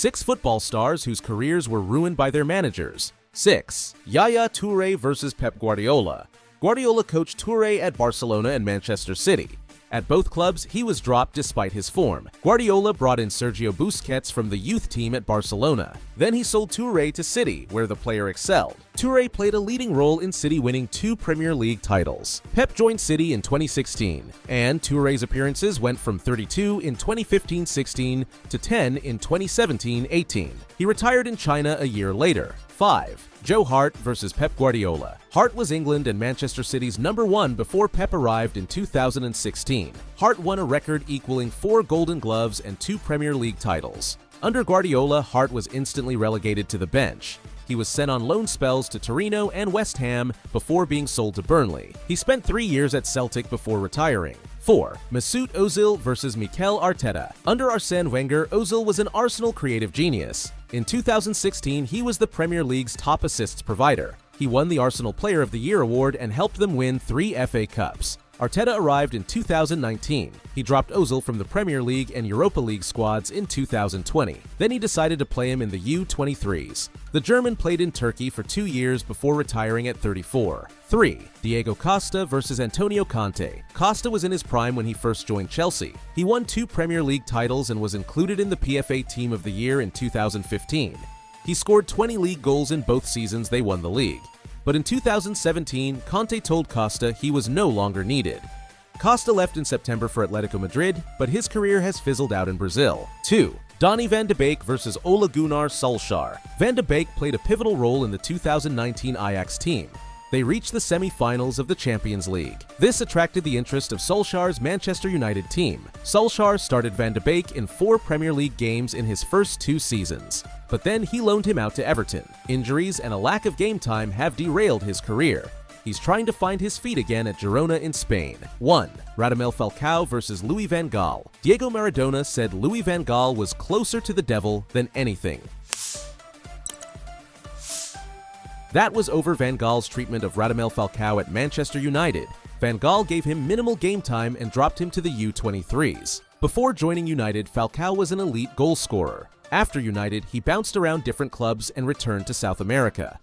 6 football stars whose careers were ruined by their managers. 6. Yaya Touré vs. Pep Guardiola. Guardiola coached Touré at Barcelona and Manchester City. At both clubs, he was dropped despite his form. Guardiola brought in Sergio Busquets from the youth team at Barcelona. Then he sold Touré to City, where the player excelled. Touré played a leading role in City winning 2 Premier League titles. Pep joined City in 2016, and Touré's appearances went from 32 in 2015-16 to 10 in 2017-18. He retired in China a year later. 5. Joe Hart vs. Pep Guardiola. Hart was England and Manchester City's #1 before Pep arrived in 2016. Hart won a record equaling 4 Golden Gloves and 2 Premier League titles. Under Guardiola, Hart was instantly relegated to the bench. He was sent on loan spells to Torino and West Ham before being sold to Burnley. He spent 3 years at Celtic before retiring. 4. Mesut Ozil vs. Mikel Arteta. Under Arsène Wenger, Ozil was an Arsenal creative genius. In 2016, he was the Premier League's top assists provider. He won the Arsenal Player of the Year award and helped them win 3 FA Cups. Arteta arrived in 2019. He dropped Ozil from the Premier League and Europa League squads in 2020. Then he decided to play him in the U23s. The German played in Turkey for 2 years before retiring at 34. 3. Diego Costa vs. Antonio Conte. Costa was in his prime when he first joined Chelsea. He won 2 Premier League titles and was included in the PFA Team of the Year in 2015. He scored 20 league goals in both seasons they won the league. But in 2017, Conte told Costa he was no longer needed. Costa left in September for Atletico Madrid, but his career has fizzled out in Brazil. 2. Donny van de Beek vs. Ole Gunnar Solskjaer. Van de Beek played a pivotal role in the 2019 Ajax team. They reached the semi-finals of the Champions League. This attracted the interest of Solskjaer's Manchester United team. Solskjaer started Van de Beek in 4 Premier League games in his first 2 seasons. But then he loaned him out to Everton. Injuries and a lack of game time have derailed his career. He's trying to find his feet again at Girona in Spain. 1. Radamel Falcao vs. Louis van Gaal. Diego Maradona said Louis van Gaal was closer to the devil than anything. That was over Van Gaal's treatment of Radamel Falcao at Manchester United. Van Gaal gave him minimal game time and dropped him to the U23s. Before joining United, Falcao was an elite goal scorer. After United, he bounced around different clubs and returned to South America.